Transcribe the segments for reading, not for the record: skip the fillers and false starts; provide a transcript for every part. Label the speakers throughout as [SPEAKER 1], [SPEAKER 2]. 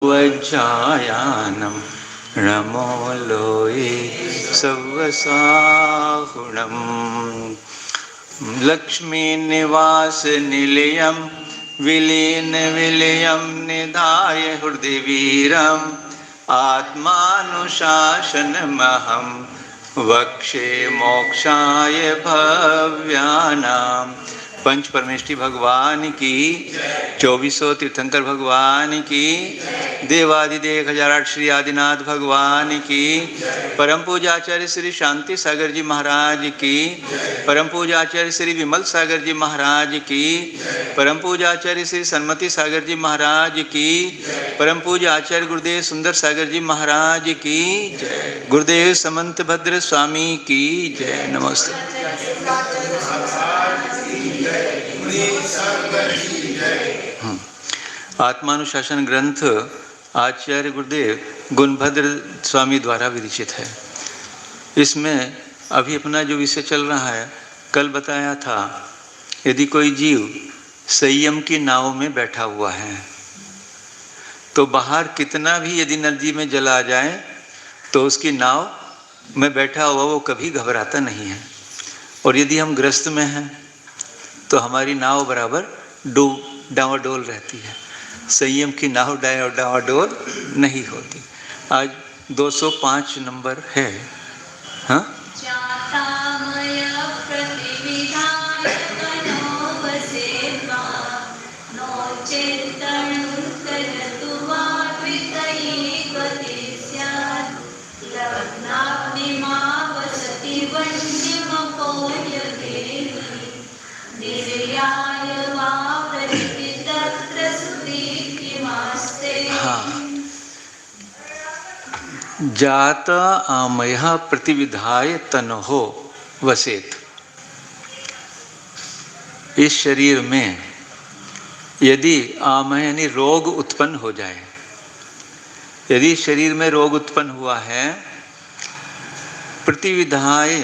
[SPEAKER 1] वज्जायानं नमो लोये सव्वसाहुणं लक्ष्मीनिवासनिलयं विलीनविलयं निधाय हृदि वीरम् आत्मानुशासनमहं वक्षे मोक्षाय भव्यानां। पंच परमेष्टि भगवान की, 2400 तीर्थंकर भगवान की, देवादिदेव 1008 श्री आदिनाथ भगवान की, परम पूजाचार्य श्री शांति सागर जी महाराज की, परम पूजाचार्य श्री विमल सागर जी महाराज की, परम पूजाचार्य श्री सन्मति सागर जी महाराज की, परम पूजाचार्य गुरुदेव सुंदर सागर जी महाराज की जय, गुरुदेव समंत भद्र स्वामी की जय। नमस्ते। आत्मानुशासन ग्रंथ आचार्य गुरुदेव गुणभद्र स्वामी द्वारा विरचित है। इसमें अभी अपना जो विषय चल रहा है, कल बताया था, यदि कोई जीव संयम की नाव में बैठा हुआ है तो बाहर कितना भी यदि नदी में जल आ जाए तो उसकी नाव में बैठा हुआ वो कभी घबराता नहीं है। और यदि हम ग्रस्त में हैं तो हमारी नाव बराबर डावाडोल रहती है। संयम की नाव डावाडोल नहीं होती। आज 205 नंबर है। हाँ, जात आमयः प्रतिविधाय तनहो वसेत। इस शरीर में यदि आमय यानी रोग उत्पन्न हो जाए, यदि शरीर में रोग उत्पन्न हुआ है, प्रतिविधाय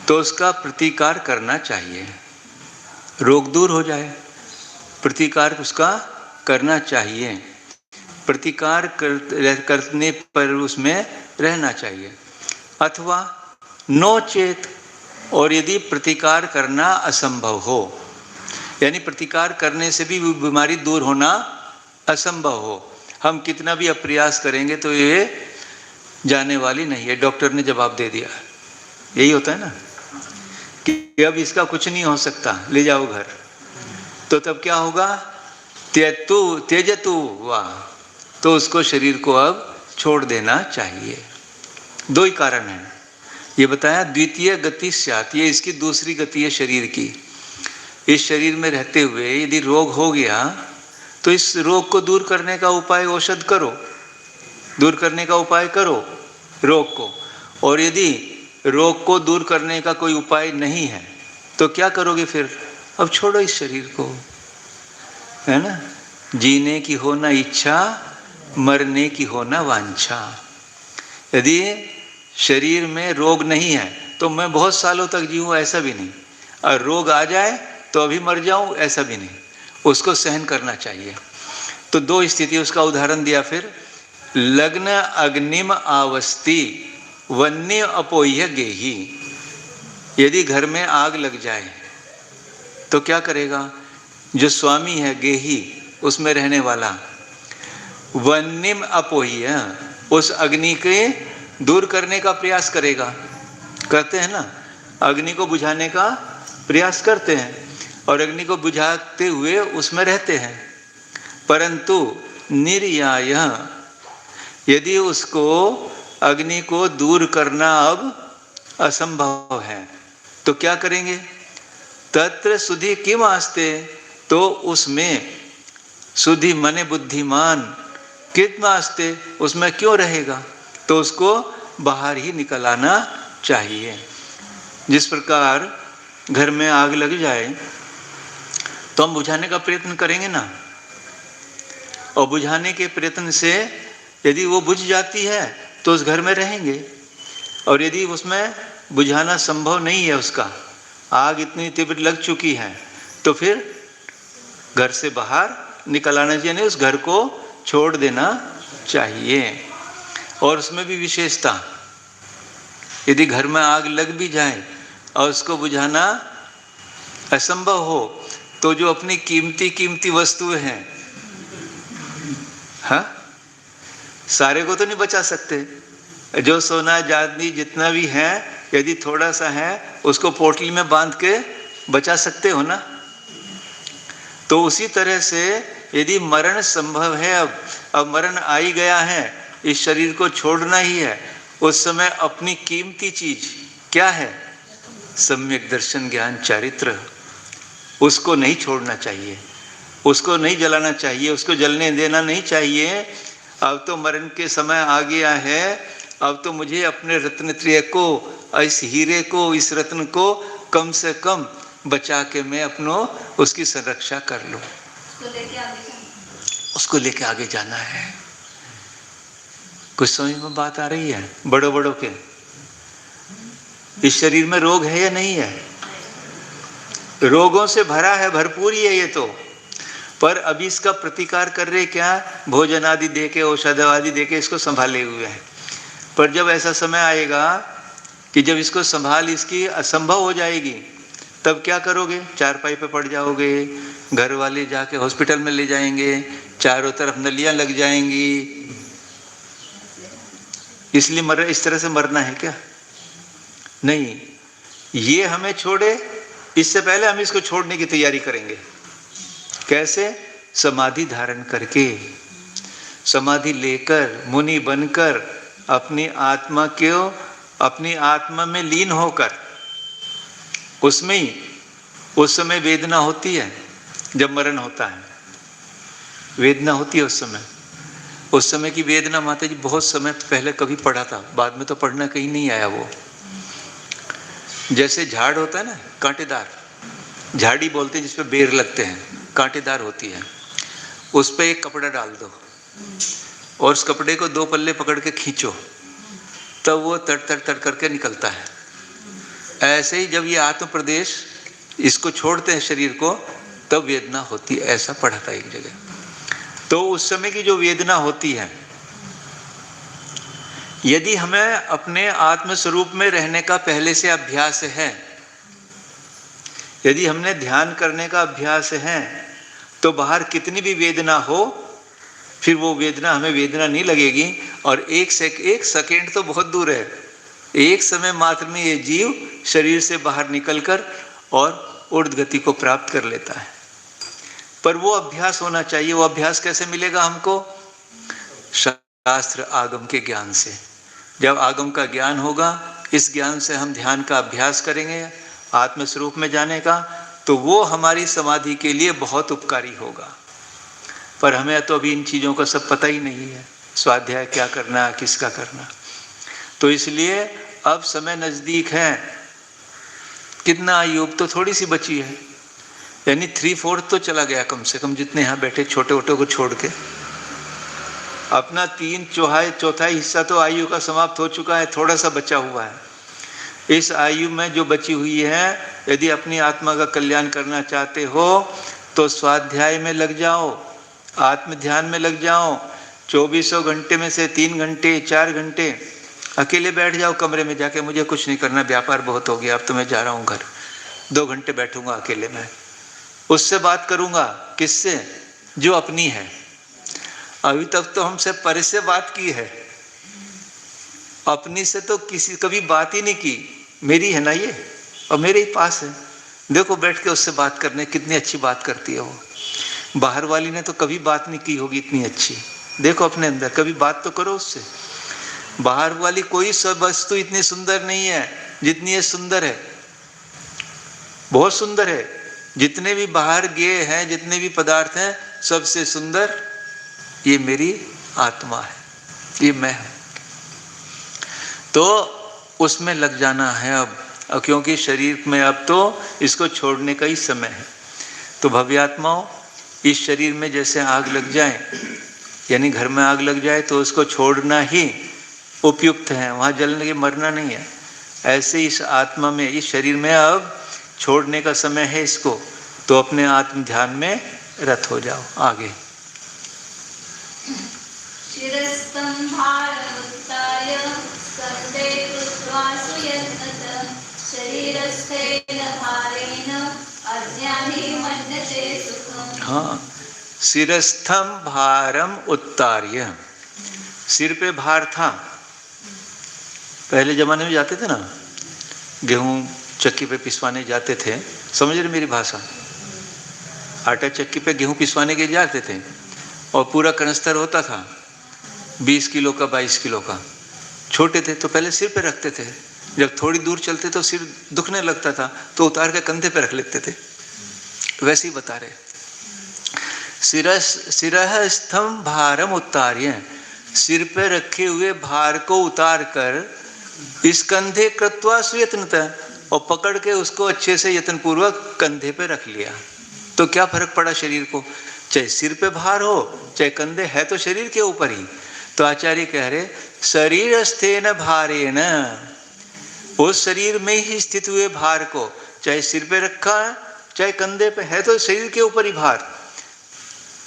[SPEAKER 1] तो उसका प्रतिकार करना चाहिए। रोग दूर हो जाए, प्रतिकार उसका करना चाहिए। प्रतिकार करने पर उसमें रहना चाहिए। अथवा नो चेत, और यदि प्रतिकार करना असंभव हो, यानी प्रतिकार करने से भी बीमारी दूर होना असंभव हो, हम कितना भी अप्रयास करेंगे तो ये जाने वाली नहीं है। डॉक्टर ने जवाब दे दिया, यही होता है ना कि अब इसका कुछ नहीं हो सकता, ले जाओ घर। तो तब क्या होगा? त्यजतु वाह, तो उसको शरीर को अब छोड़ देना चाहिए। दो ही कारण हैं ये बताया। द्वितीय गति स्यात्, ये इसकी दूसरी गति है शरीर की। इस शरीर में रहते हुए यदि रोग हो गया तो इस रोग को दूर करने का उपाय औषध करो, दूर करने का उपाय करो रोग को। और यदि रोग को दूर करने का कोई उपाय नहीं है तो क्या करोगे फिर? अब छोड़ो इस शरीर को, है ना। जीने की हो ना इच्छा, मरने की हो ना वांछा। यदि शरीर में रोग नहीं है तो मैं बहुत सालों तक जीऊँ, ऐसा भी नहीं। और रोग आ जाए तो अभी मर जाऊं, ऐसा भी नहीं। उसको सहन करना चाहिए। तो दो स्थिति उसका उदाहरण दिया फिर। लग्न अग्निम आवस्ति वन्य अपोह्य गेही। यदि घर में आग लग जाए तो क्या करेगा? जो स्वामी है गेही, उसमें रहने वाला, वन्यम अपोह्य, उस अग्नि के दूर करने का प्रयास करेगा। करते हैं ना, अग्नि को बुझाने का प्रयास करते हैं और अग्नि को बुझाते हुए उसमें रहते हैं। परंतु निर्याय, यदि उसको अग्नि को दूर करना अब असंभव है तो क्या करेंगे? तत्र सुधि किम आस्ते, तो उसमें सुधि मने बुद्धिमान, किम आस्ते, उसमें क्यों रहेगा? तो उसको बाहर ही निकल आना चाहिए। जिस प्रकार घर में आग लग जाए तो हम बुझाने का प्रयत्न करेंगे ना, और बुझाने के प्रयत्न से यदि वो बुझ जाती है तो उस घर में रहेंगे। और यदि उसमें बुझाना संभव नहीं है, उसका आग इतनी तीव्र लग चुकी है, तो फिर घर से बाहर निकल आना चाहिए, उस घर को छोड़ देना चाहिए। और उसमें भी विशेषता, यदि घर में आग लग भी जाए और उसको बुझाना असंभव हो, तो जो अपनी कीमती वस्तुएं हैं, हाँ, सारे को तो नहीं बचा सकते। जो सोना चांदी जितना भी है, यदि थोड़ा सा है उसको पोटली में बांध के बचा सकते हो ना। तो उसी तरह से यदि मरण संभव है, अब मरण आ ही गया है, इस शरीर को छोड़ना ही है, उस समय अपनी कीमती चीज क्या है? सम्यक दर्शन ज्ञान चारित्र, उसको नहीं छोड़ना चाहिए, उसको नहीं जलाना चाहिए, उसको जलने देना नहीं चाहिए। अब तो मरण के समय आ गया है, अब तो मुझे अपने रत्नत्रय को, इस हीरे को, इस रत्न को कम से कम बचा के मैं अपनो उसकी संरक्षा कर लूं। उसको लेके आगे जाना है। कुछ समझ में बात आ रही है? बड़ों के इस शरीर में रोग है या नहीं है? रोगों से भरा है, भरपूर ही है ये तो। पर अभी इसका प्रतिकार कर रहे क्या? भोजन आदि दे के, औषध आदि दे के इसको संभाले हुए हैं। पर जब ऐसा समय आएगा कि जब इसको संभाल इसकी असंभव हो जाएगी, तब क्या करोगे? चारपाई पे पड़ जाओगे, घर वाले जाके हॉस्पिटल में ले जाएंगे, चारों तरफ नलियां लग जाएंगी। इसलिए इस तरह से मरना है क्या? नहीं, ये हमें छोड़े, इससे पहले हम इसको छोड़ने की तैयारी करेंगे। कैसे? समाधि धारण करके, समाधि लेकर, मुनि बनकर, अपनी आत्मा को, अपनी आत्मा में लीन होकर, उसमें ही उस समय वेदना होती है। जब मरण होता है वेदना होती है उस समय की वेदना माता जी बहुत समय पहले कभी पढ़ा था, बाद में तो पढ़ना कहीं नहीं आया। वो जैसे झाड़ होता है ना, कांटेदार झाड़ी बोलते हैं जिसपे बेर लगते हैं, कांटेदार होती है, उस पर एक कपड़ा डाल दो और उस कपड़े को दो पल्ले पकड़ के खींचो, तब वो तड़ तड़ तड़ करके निकलता है। ऐसे ही जब ये आत्म प्रदेश इसको छोड़ते हैं शरीर को, तब वेदना होती है। ऐसा पढ़ा था एक जगह। तो उस समय की जो वेदना होती है, यदि हमें अपने आत्म स्वरूप में रहने का पहले से अभ्यास है, यदि हमने ध्यान करने का अभ्यास है, तो बाहर कितनी भी वेदना हो, फिर वो वेदना हमें वेदना नहीं लगेगी। और एक सेकेंड तो बहुत दूर है, एक समय मात्र में ये जीव शरीर से बाहर निकलकर और ऊर्ध्व गति को प्राप्त कर लेता है। पर वो अभ्यास होना चाहिए। वो अभ्यास कैसे मिलेगा हमको? शास्त्र आगम के ज्ञान से। जब आगम का ज्ञान होगा, इस ज्ञान से हम ध्यान का अभ्यास करेंगे आत्म स्वरूप में जाने का, तो वो हमारी समाधि के लिए बहुत उपकारी होगा। पर हमें तो अभी इन चीज़ों का सब पता ही नहीं है, स्वाध्याय क्या करना, किसका करना। तो इसलिए अब समय नज़दीक है। कितना आयु तो थोड़ी सी बची है, यानी 3/4 तो चला गया कम से कम, जितने यहाँ बैठे छोटे वोटे को छोड़ के। अपना 3/4 हिस्सा तो आयु का समाप्त हो चुका है, थोड़ा सा बचा हुआ है। इस आयु में जो बची हुई है, यदि अपनी आत्मा का कल्याण करना चाहते हो तो स्वाध्याय में लग जाओ, आत्म ध्यान में लग जाओ। 2400 घंटे में से 3 घंटे 4 घंटे अकेले बैठ जाओ कमरे में जाके, मुझे कुछ नहीं करना, व्यापार बहुत हो गया, अब तो मैं जा रहा हूँ घर। 2 घंटे बैठूंगा अकेले में, उससे बात करूंगा। किससे? जो अपनी है। अभी तक तो हमसे परे से बात की है, अपनी से तो कभी बात ही नहीं की। मेरी है ना ये, और मेरे ही पास है, देखो बैठ के उससे बात करने, कितनी अच्छी बात करती है वो। बाहर वाली ने तो कभी बात नहीं की होगी इतनी अच्छी। देखो अपने अंदर, कभी बात तो करो उससे। बाहर वाली कोई सब वस्तु इतनी सुंदर नहीं है जितनी ये सुंदर है, बहुत सुंदर है। जितने भी बाहर गेय हैं, जितने भी पदार्थ हैं, सबसे सुंदर ये मेरी आत्मा है, ये मैं हूं। तो उसमें लग जाना है अब, क्योंकि शरीर में अब तो इसको छोड़ने का ही समय है। तो भव्यात्माओं, इस शरीर में जैसे आग लग जाए, यानी घर में आग लग जाए तो उसको छोड़ना ही उपयुक्त है, वहाँ जलने के मरना नहीं है। ऐसे इस आत्मा में, इस शरीर में अब छोड़ने का समय है इसको, तो अपने आत्म ध्यान में रत हो जाओ आगे।
[SPEAKER 2] शिरस्तं भारमुत्थाय स्कन्धे कृत्वा सुयत्नतः शरीरस्थेन भारेण अज्ञानी मन्यते सुखम्।
[SPEAKER 1] हाँ, शिरस्थम भारम उत्तार्य, सिर पे भार था। पहले जमाने में जाते थे ना, गेहूं चक्की पे पिसवाने जाते थे, समझ रहे मेरी भाषा, आटा चक्की पे गेहूं पिसवाने के जाते थे और पूरा कनस्तर होता था 20 किलो का 22 किलो का। छोटे थे तो पहले सिर पे रखते थे, जब थोड़ी दूर चलते तो सिर दुखने लगता था तो उतार के कंधे पे रख लेते थे। वैसे ही बता रहे, शिरस्थम भारम उत्तार्य, सिर पे रखे हुए भार को उतार कर इस कंधे कृत्वा सुयत्नतः, और पकड़ के उसको अच्छे से यत्नपूर्वक कंधे पे रख लिया। तो क्या फर्क पड़ा शरीर को, चाहे सिर पे भार हो चाहे कंधे, है तो शरीर के ऊपर ही। तो आचार्य कह रहे शरीरस्थेन भारेण, उस शरीर में ही स्थित हुए भार को चाहे सिर पे रखा चाहे कंधे पे, है तो शरीर के ऊपर ही भार।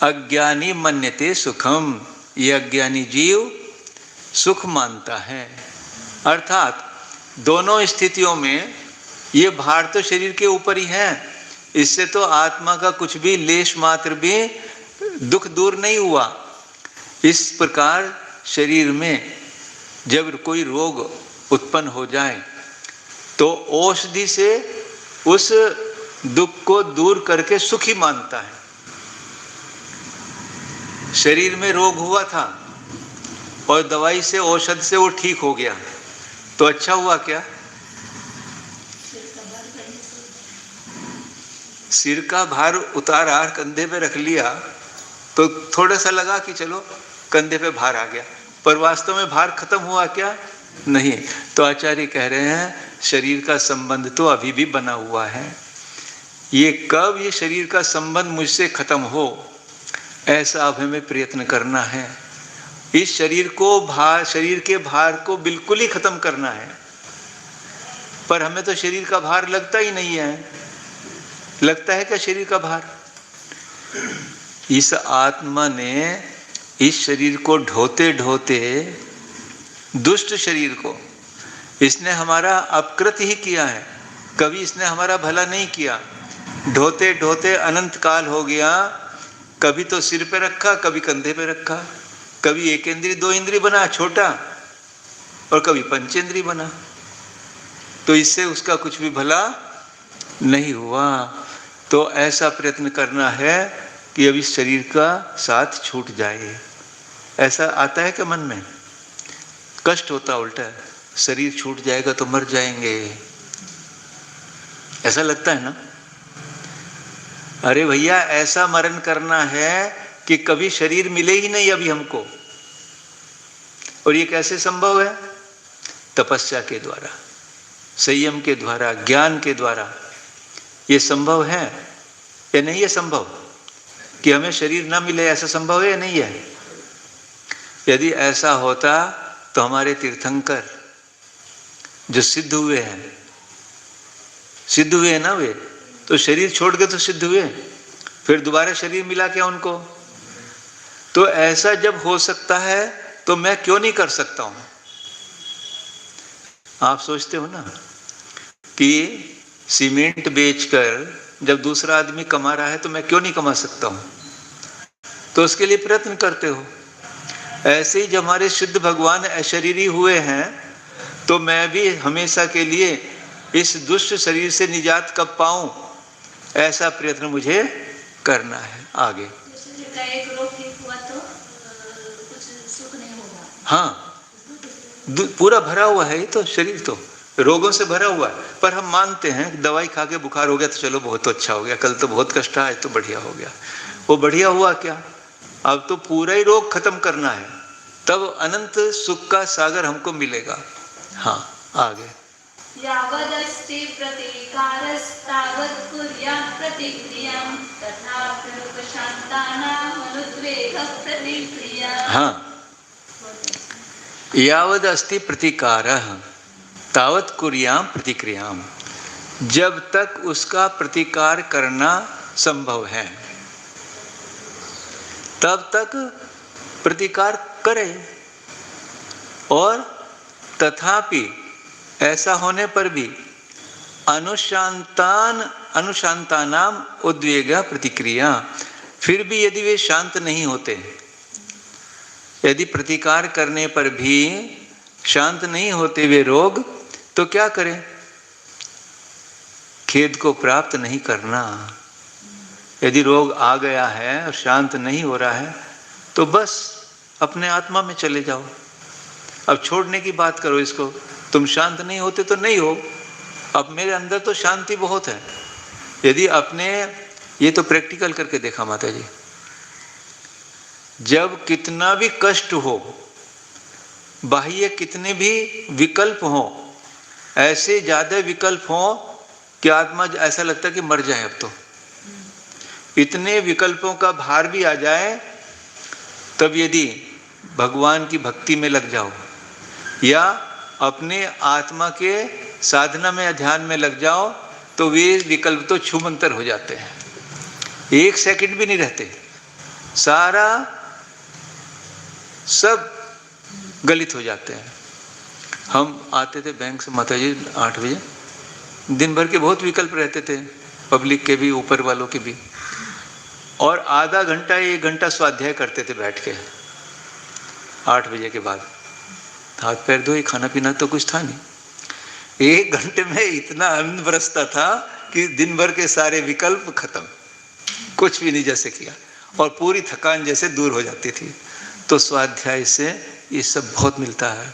[SPEAKER 1] अज्ञानी मन्यते सुखम, ये अज्ञानी जीव सुख मानता है। अर्थात दोनों स्थितियों में ये भार तो शरीर के ऊपर ही है, इससे तो आत्मा का कुछ भी लेश मात्र भी दुख दूर नहीं हुआ। इस प्रकार शरीर में जब कोई रोग उत्पन्न हो जाए तो औषधि से उस दुख को दूर करके सुखी मानता है। शरीर में रोग हुआ था और दवाई से औषध से वो ठीक हो गया तो अच्छा हुआ क्या? सिर का भार उतारा कंधे पे रख लिया तो थोड़ा सा लगा कि चलो कंधे पे भार आ गया, पर वास्तव में भार खत्म हुआ क्या? नहीं। तो आचार्य कह रहे हैं शरीर का संबंध तो अभी भी बना हुआ है। ये कब ये शरीर का संबंध मुझसे खत्म हो, ऐसा अब हमें प्रयत्न करना है। इस शरीर को शरीर के भार को बिल्कुल ही खत्म करना है। पर हमें तो शरीर का भार लगता ही नहीं है। लगता है क्या शरीर का भार? इस आत्मा ने इस शरीर को ढोते ढोते, दुष्ट शरीर को, इसने हमारा अपकृत ही किया है, कभी इसने हमारा भला नहीं किया। ढोते ढोते अनंत काल हो गया, कभी तो सिर पे रखा, कभी कंधे पे रखा, कभी एक इंद्री दो इंद्री बना छोटा और कभी पंचेंद्री बना, तो इससे उसका कुछ भी भला नहीं हुआ। तो ऐसा प्रयत्न करना है कि अब इस शरीर का साथ छूट जाए। ऐसा आता है कि मन में कष्ट होता, उल्टा शरीर छूट जाएगा तो मर जाएंगे, ऐसा लगता है ना? अरे भैया, ऐसा मरण करना है कि कभी शरीर मिले ही नहीं अभी हमको। और ये कैसे संभव है? तपस्या के द्वारा, संयम के द्वारा, ज्ञान के द्वारा ये संभव है या नहीं है संभव कि हमें शरीर ना मिले? ऐसा संभव है या नहीं है? यदि ऐसा होता तो हमारे तीर्थंकर जो सिद्ध हुए हैं, सिद्ध हुए हैं ना, वे तो शरीर छोड़ के तो सिद्ध हुए, फिर दोबारा शरीर मिला क्या उनको? तो ऐसा जब हो सकता है तो मैं क्यों नहीं कर सकता हूं? आप सोचते हो ना कि सीमेंट बेचकर जब दूसरा आदमी कमा रहा है तो मैं क्यों नहीं कमा सकता हूं? तो उसके लिए प्रयत्न करते हो। ऐसे ही जब हमारे शुद्ध भगवान अशरीरी हुए हैं तो मैं भी हमेशा के लिए इस दुष्ट शरीर से निजात कब पाऊं, ऐसा प्रयत्न मुझे करना है आगे।
[SPEAKER 2] एक रोग ठीक हुआ तो कुछ सुख नहीं होगा।
[SPEAKER 1] हाँ, पूरा भरा हुआ है ये तो शरीर, तो रोगों से भरा हुआ है। पर हम मानते हैं दवाई खा के बुखार हो गया तो चलो बहुत अच्छा हो गया, कल तो बहुत कष्ट आया तो बढ़िया हो गया। वो बढ़िया हुआ क्या? अब तो पूरा ही रोग खत्म करना है, तब अनंत सुख का सागर हमको मिलेगा। हाँ, आगे।
[SPEAKER 2] यावदस्ति प्रतीकारस्तावत् कुर्यात् प्रतिक्रियां तथा प्रलोकशान्तानां मनुद्वेगः प्रतिक्रिया।
[SPEAKER 1] हाँ, यावद अस्ति प्रतिकारः तावत् कुर्यां प्रतिक्रियां, जब तक उसका प्रतिकार करना संभव है तब तक प्रतिकार करे। और तथापि ऐसा होने पर भी अनुशांतानाम उद्वेगा प्रतिक्रिया, फिर भी यदि वे शांत नहीं होते, यदि प्रतिकार करने पर भी शांत नहीं होते वे रोग, तो क्या करें? खेद को प्राप्त नहीं करना। यदि रोग आ गया है और शांत नहीं हो रहा है तो बस अपने आत्मा में चले जाओ। अब छोड़ने की बात करो इसको, तुम शांत नहीं होते तो नहीं हो, अब मेरे अंदर तो शांति बहुत है। यदि अपने, ये तो प्रैक्टिकल करके देखा माता जी, जब कितना भी कष्ट हो, बाह्य कितने भी विकल्प हो, ऐसे ज्यादा विकल्प हो कि आत्मा ऐसा लगता है कि मर जाए अब तो, इतने विकल्पों का भार भी आ जाए, तब यदि भगवान की भक्ति में लग जाओ या अपने आत्मा के साधना में, ध्यान में लग जाओ, तो वे विकल्प तो छूमंतर हो जाते हैं, एक सेकंड भी नहीं रहते, सारा सब गलित हो जाते हैं। हम आते थे बैंक से माता जी 8 बजे, दिन भर के बहुत विकल्प रहते थे, पब्लिक के भी, ऊपर वालों के भी, और आधा घंटा 1 घंटा स्वाध्याय करते थे बैठ के 8 बजे के बाद। हाथ पैर धोए, खाना पीना तो कुछ था नहीं। 1 घंटे में इतना आनंद बरसता था कि दिन भर के सारे विकल्प खत्म, कुछ भी नहीं जैसे किया, और पूरी थकान जैसे दूर हो जाती थी। तो स्वाध्याय से ये सब बहुत मिलता है।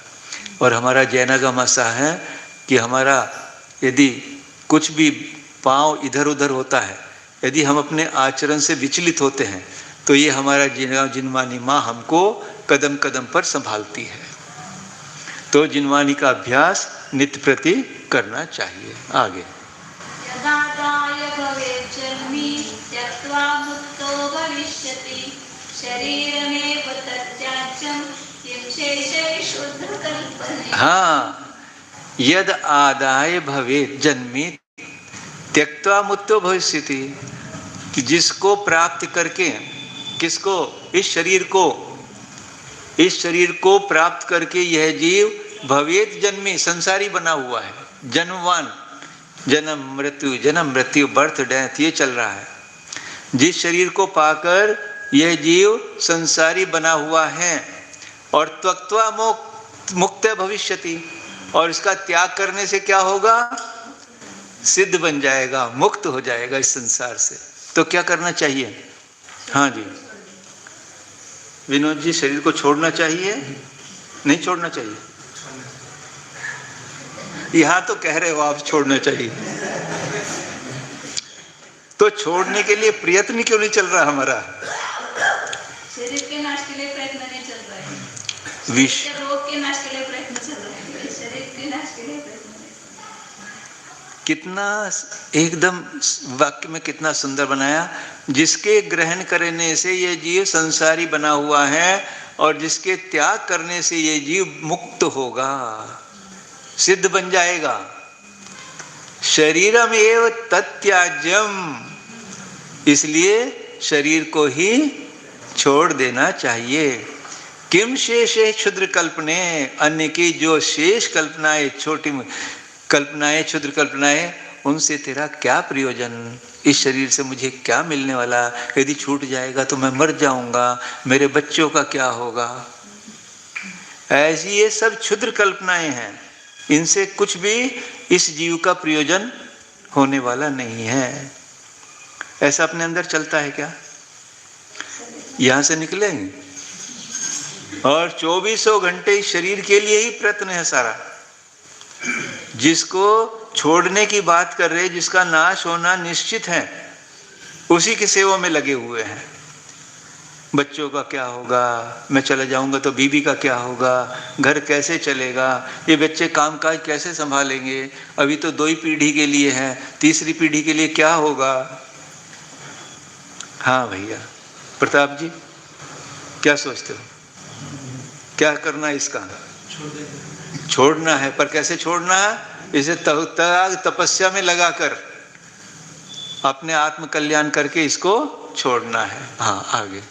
[SPEAKER 1] और हमारा जैनागम ऐसा है कि हमारा यदि कुछ भी पाँव इधर उधर होता है, यदि हम अपने आचरण से विचलित होते हैं, तो ये हमारा जिनवानी माँ हमको कदम कदम पर संभालती है। तो जिनवानी का अभ्यास नित्य प्रति करना चाहिए। आगे
[SPEAKER 2] यदादाय भवेत् जन्मी त्यक्त्वा मुक्तो भविष्यति शरीरमेव तत्याज्यं किं शेषे शुद्धकल्पने।
[SPEAKER 1] हाँ, यद आदाय भवेत् जन्मी त्यक्त्वा मुक्तो भविष्यति, कि जिसको प्राप्त करके, किसको? इस शरीर को प्राप्त करके यह जीव भवेत जन्मी, संसारी बना हुआ है, जन्मवान, जन्म मृत्यु बर्थ डेथ ये चल रहा है। जिस शरीर को पाकर यह जीव संसारी बना हुआ है, और त्यक्त्वा मुक्त भविष्यति, और इसका त्याग करने से क्या होगा? सिद्ध बन जाएगा, मुक्त हो जाएगा इस संसार से। तो क्या करना चाहिए? हाँ जी विनोद जी, शरीर को छोड़ना चाहिए नहीं छोड़ना चाहिए? यहाँ तो कह रहे हो आप छोड़ना चाहिए, तो छोड़ने के लिए प्रयत्न क्यों नहीं चल रहा हमारा?
[SPEAKER 2] शरीर के नाश के लिए प्रयत्न नहीं चल रहा है,
[SPEAKER 1] विष
[SPEAKER 2] रोग के नाश के लिए प्रयत्न चल रहा है, शरीर के नाश के लिए प्रयत्न।
[SPEAKER 1] कितना एकदम वाक्य में कितना सुंदर बनाया, जिसके ग्रहण करने से ये जीव संसारी बना हुआ है, और जिसके त्याग करने से ये जीव मुक्त होगा, सिद्ध बन जाएगा। शरीरम एव तत्याज्यम, इसलिए शरीर को ही छोड़ देना चाहिए। किम शेषे क्षुद्र कल्पने, अन्य की जो शेष कल्पनाएं, छोटी कल्पनाएं, क्षुद्र कल्पनाएं, उनसे तेरा क्या प्रयोजन? इस शरीर से मुझे क्या मिलने वाला? यदि छूट जाएगा तो मैं मर जाऊंगा, मेरे बच्चों का क्या होगा? ऐसी ये सब क्षुद्र कल्पनाएं हैं, इनसे कुछ भी इस जीव का प्रयोजन होने वाला नहीं है। ऐसा अपने अंदर चलता है क्या? यहां से निकलेंगे और 2400 घंटे इस शरीर के लिए ही प्रयत्न है सारा। जिसको छोड़ने की बात कर रहे, जिसका नाश होना निश्चित है, उसी की सेवा में लगे हुए हैं। बच्चों का क्या होगा, मैं चला जाऊंगा तो बीवी का क्या होगा, घर कैसे चलेगा, ये बच्चे कामकाज कैसे संभालेंगे, अभी तो 2 ही पीढ़ी के लिए है, तीसरी पीढ़ी के लिए क्या होगा? हाँ भैया प्रताप जी, क्या सोचते हो? क्या करना है इसका? छोड़ना है, पर कैसे छोड़ना है? इसे त्याग तपस्या में लगाकर अपने आत्म कल्याण करके इसको छोड़ना है। हाँ आगे।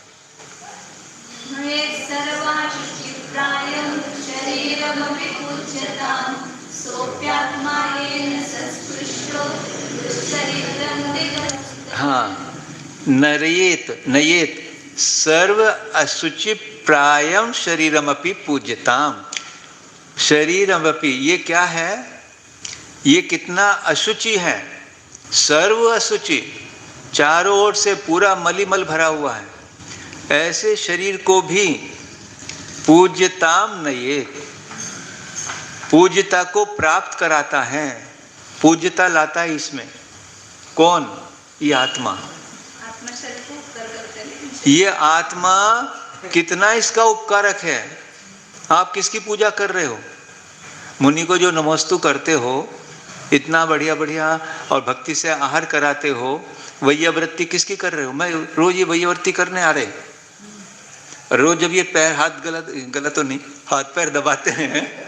[SPEAKER 2] पूज्यताम् सोऽप्यात्मा येन संस्पृष्टो दुश्चरित्रं विगतः।
[SPEAKER 1] हाँ, नरेत नयेत सर्व असुचि प्रायम शरीरमपि पूज्यताम। शरीरमपि ये क्या है, ये कितना अशुचि है, सर्व अशुचि, चारों ओर से पूरा मलीमल भरा हुआ है, ऐसे शरीर को भी पूज्यताम नयेत, पूज्यता को प्राप्त कराता है, पूज्यता लाता है इसमें। कौन? ये आत्मा।
[SPEAKER 2] आत्मा शरीर को उपकार करते हैं।
[SPEAKER 1] ये आत्मा कितना इसका उपकारक है। आप किसकी पूजा कर रहे हो? मुनि को जो नमोस्तु करते हो, इतना बढ़िया बढ़िया और भक्ति से आहार कराते हो, वैयावृत्ति किसकी कर रहे हो? मैं रोज ये वैयावृत्ति करने आ रहे, रोज जब ये पैर हाथ गलत तो नहीं, हाथ पैर दबाते हैं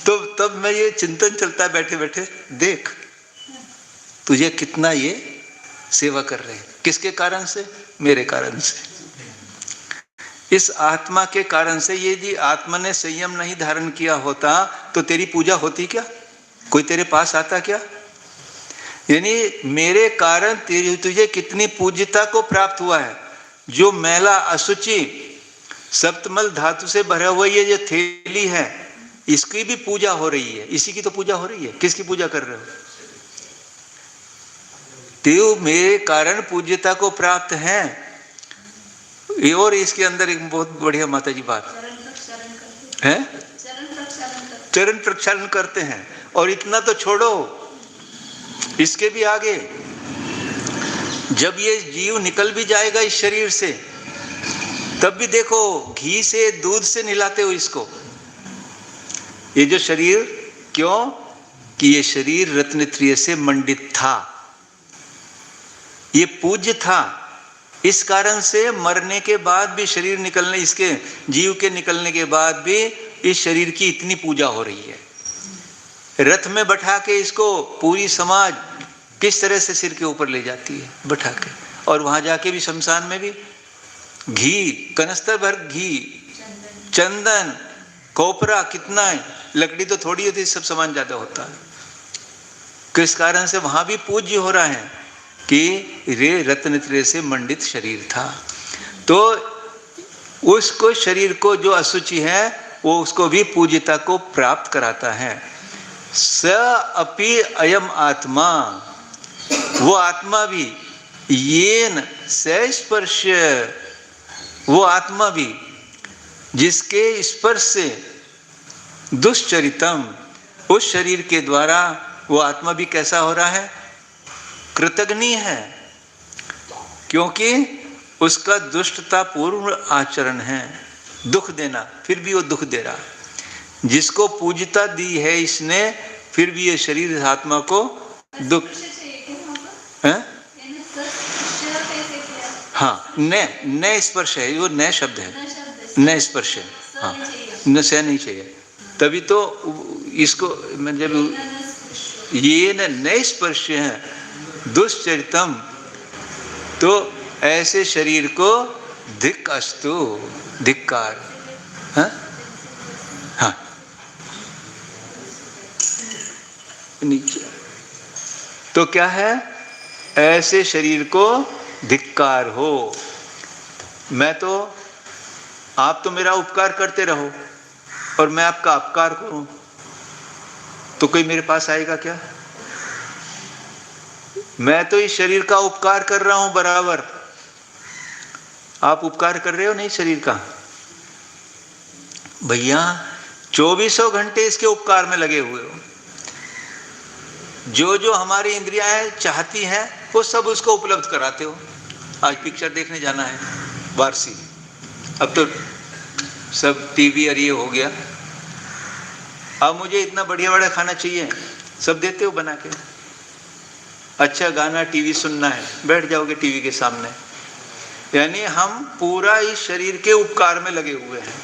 [SPEAKER 1] तो तब मैं ये चिंतन चलता है बैठे बैठे, देख तुझे कितना ये सेवा कर रहे हैं। किसके कारण से? मेरे कारण से। इस आत्मा के कारण से। ये जी आत्मा ने संयम नहीं धारण किया होता तो तेरी पूजा होती क्या? कोई तेरे पास आता क्या? यानी मेरे कारण तुझे कितनी पूज्यता को प्राप्त हुआ है। जो मैला अशुचि सप्तमल धातु से भरा हुआ ये जो थैली है, इसकी भी पूजा हो रही है। इसी की तो पूजा हो रही है। किसकी पूजा कर रहे हो? तो मेरे कारण पूज्यता को प्राप्त है। और इसके अंदर एक बहुत बढ़िया माता जी बात है, चरण प्रक्षालन करते हैं। और इतना तो छोड़ो, इसके भी आगे जब ये जीव निकल भी जाएगा इस शरीर से, तब भी देखो घी से दूध से नहलाते हो इसको। ये जो शरीर, क्यों कि ये शरीर रत्नत्रिय से मंडित था, ये पूज्य था। इस कारण से मरने के बाद भी शरीर निकलने, इसके जीव के निकलने के बाद भी इस शरीर की इतनी पूजा हो रही है। रथ में बैठा के इसको पूरी समाज किस तरह से सिर के ऊपर ले जाती है बैठा के, और वहां जाके भी शमशान में भी घी, कनस्तर भर घी, चंदन, कोपरा, कितना है, लकड़ी तो थोड़ी होती, सब सामान ज्यादा होता है। किस कारण से वहां भी पूज्य हो रहा है कि रे रत्नत्रय से मंडित शरीर था। तो उसको शरीर को जो अशुचि है वो उसको भी पूज्यता को प्राप्त कराता है। स अपि अयम आत्मा, वो आत्मा भी, येन स स्पर्श, वो आत्मा भी जिसके स्पर्श से दुश्चरितम, उस शरीर के द्वारा वो आत्मा भी कैसा हो रहा है? कृतघ्नी है, क्योंकि उसका दुष्टता पूर्ण आचरण है, दुख देना, फिर भी वो दुख दे रहा। जिसको पूज्यता दी है इसने, फिर भी ये शरीर आत्मा को दुख है। हाँ, न स्पर्श है, वो न शब्द है, न स्पर्श है। हाँ, न से नहीं चाहिए, तभी तो इसको मतलब ये न स्पर्श है दुश्चरितम, तो ऐसे शरीर को धिक् अस्तु, धिक्कार। हाँ हाँ, नीचे तो क्या है? ऐसे शरीर को धिक्कार हो। मैं तो, आप तो मेरा उपकार करते रहो और मैं आपका अपकार करूं, तो कोई मेरे पास आएगा क्या? मैं तो इस शरीर का उपकार कर रहा हूं बराबर। आप उपकार कर रहे हो नहीं शरीर का? भैया 24 घंटे इसके उपकार में लगे हुए हो। जो जो हमारी इंद्रियां चाहती हैं वो सब उसको उपलब्ध कराते हो। आज पिक्चर देखने जाना है, वारसी, अब तो सब टीवी और ये हो गया। अब मुझे इतना बढ़िया बढ़िया खाना चाहिए, सब देते हो बना के। अच्छा गाना टीवी सुनना है, बैठ जाओगे टीवी के सामने। यानी हम पूरा इस शरीर के उपकार में लगे हुए हैं।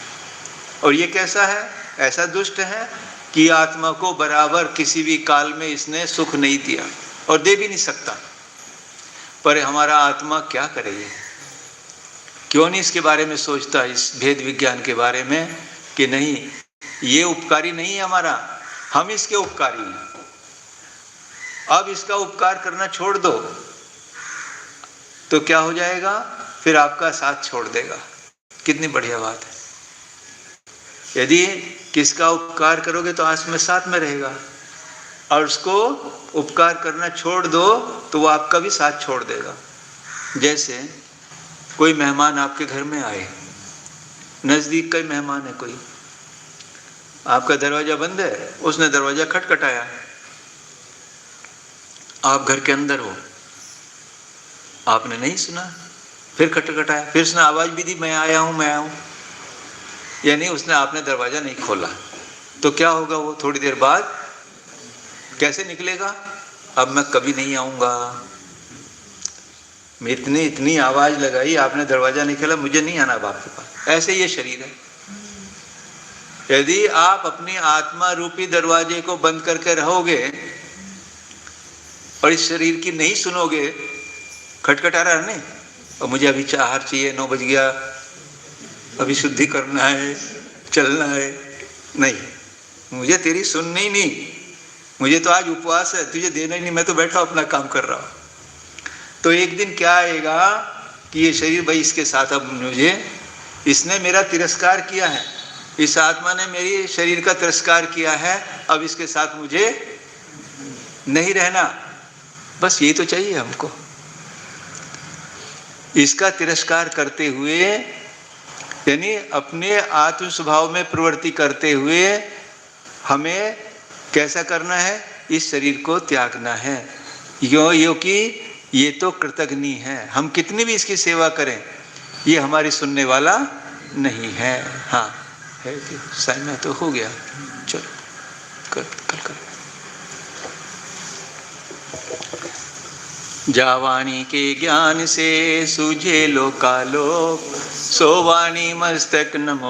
[SPEAKER 1] और ये कैसा है? ऐसा दुष्ट है कि आत्मा को बराबर किसी भी काल में इसने सुख नहीं दिया और दे भी नहीं सकता। पर हमारा आत्मा क्या करेगी? क्यों नहीं इसके बारे में सोचता, इस भेद विज्ञान के बारे में, कि नहीं ये उपकारी नहीं है हमारा, हम इसके उपकारी हैं। अब इसका उपकार करना छोड़ दो तो क्या हो जाएगा, फिर आपका साथ छोड़ देगा। कितनी बढ़िया बात है। यदि किसका उपकार करोगे तो आस में साथ में रहेगा, और उसको उपकार करना छोड़ दो तो वो आपका भी साथ छोड़ देगा। जैसे कोई मेहमान आपके घर में आए, नजदीक का ही मेहमान है कोई, आपका दरवाजा बंद है, उसने दरवाजा खटखटाया, आप घर के अंदर हो, आपने नहीं सुना, फिर खटखटाया, फिर उसने आवाज भी दी, मैं आया हूं, यानी उसने आपने दरवाजा नहीं खोला, तो क्या होगा, वो थोड़ी देर बाद कैसे निकलेगा, अब मैं कभी नहीं आऊंगा, मैं इतनी आवाज लगाई, आपने दरवाजा नहीं खोला, मुझे नहीं आना बाप के पास। ऐसे ये शरीर है। यदि आप अपनी आत्मा रूपी दरवाजे को बंद करके रहोगे और इस शरीर की नहीं सुनोगे, खटखटा रहा है नहीं, और मुझे अभी आहार चाहिए, 9 बज गया, अभी शुद्धि करना है, चलना है, नहीं, मुझे तेरी सुननी ही नहीं, मुझे तो आज उपवास है, तुझे देना ही नहीं, मैं तो बैठा अपना काम कर रहा हूं। तो एक दिन क्या आएगा कि ये शरीर, भाई इसके साथ अब मुझे, इसने मेरा तिरस्कार किया है, इस आत्मा ने मेरी शरीर का तिरस्कार किया है, अब इसके साथ मुझे नहीं रहना। बस यही तो चाहिए हमको। इसका तिरस्कार करते हुए, यानी अपने आत्म स्वभाव में प्रवृत्ति करते हुए हमें कैसा करना है, इस शरीर को त्यागना है। क्योंकि ये तो कृतघ्नि है, हम कितनी भी इसकी सेवा करें, ये हमारी सुनने वाला नहीं है। हाँ है कि समय तो हो गया, चलो कल कर। जावाणी के ज्ञान से सूझे लोकालोक, सो वाणी मस्तक नमो